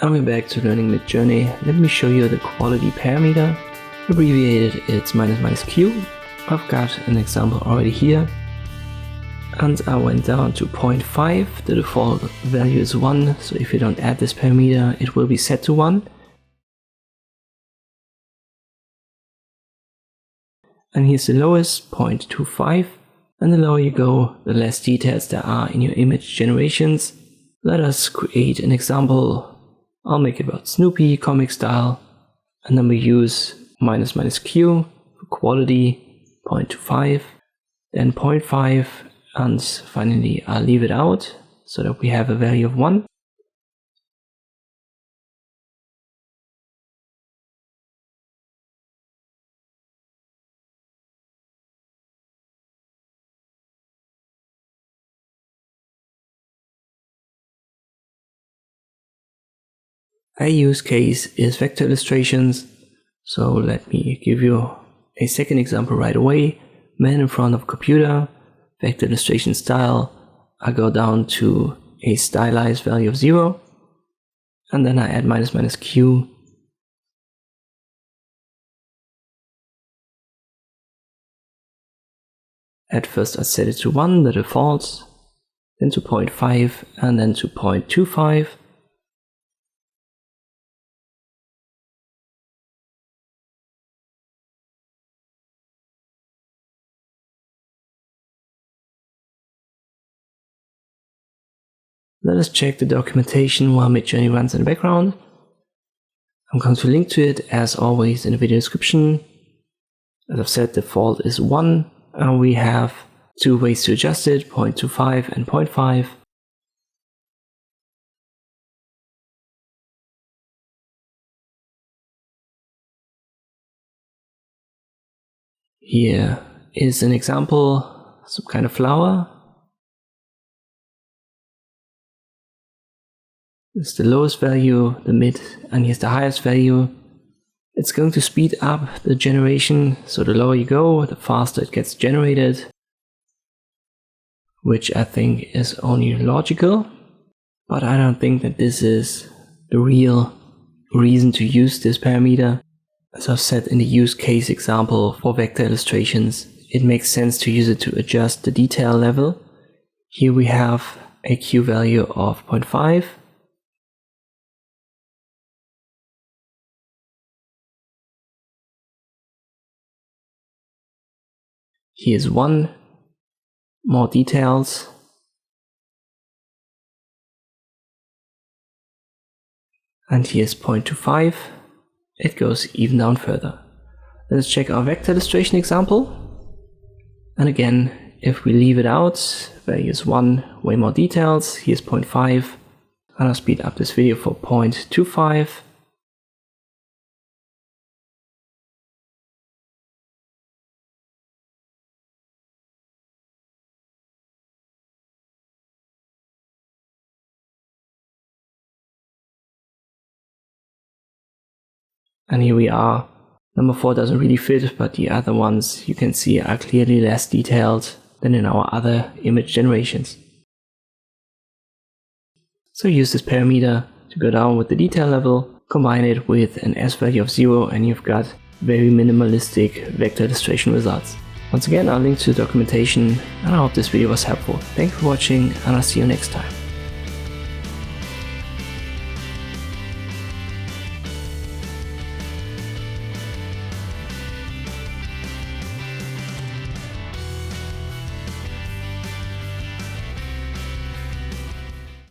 And we're back to learning Midjourney. Let me show you the quality parameter. Abbreviated, it's --q. I've got an example already here. And I went down to 0.5. The default value is 1, so if you don't add this parameter, it will be set to 1. And here's the lowest, 0.25. And the lower you go, the less details there are in your image generations. Let us create an example. I'll make it about Snoopy, comic style. And then we use --q for quality, 0.25, then 0.5, and finally I'll leave it out so that we have a value of 1. A use case is vector illustrations, so let me give you a second example right away. Man in front of a computer, vector illustration style. I go down to a stylized value of 0, and then I add --q. At first I set it to 1, the default, then to 0.5, and then to 0.25. Let us check the documentation while Midjourney runs in the background. I'm going to link to it as always in the video description. As I've said, the default is 1, and we have 2 ways to adjust it, 0.25 and 0.5. Here is an example, some kind of flower. This is the lowest value, the mid, and here's the highest value. It's going to speed up the generation, so the lower you go, the faster it gets generated, which I think is only logical. But I don't think that this is the real reason to use this parameter. As I've said in the use case example for vector illustrations, it makes sense to use it to adjust the detail level. Here we have a Q value of 0.5. Here's 1, more details. And here's 0.25. It goes even down further. Let's check our vector illustration example. And again, if we leave it out, value is 1, way more details. Here's 0.5. And I'll speed up this video for 0.25. And here we are. Number 4 doesn't really fit, but the other ones you can see are clearly less detailed than in our other image generations. So use this parameter to go down with the detail level, combine it with an S value of 0, and you've got very minimalistic vector illustration results. Once again, I'll link to the documentation, and I hope this video was helpful. Thanks for watching, and I'll see you next time.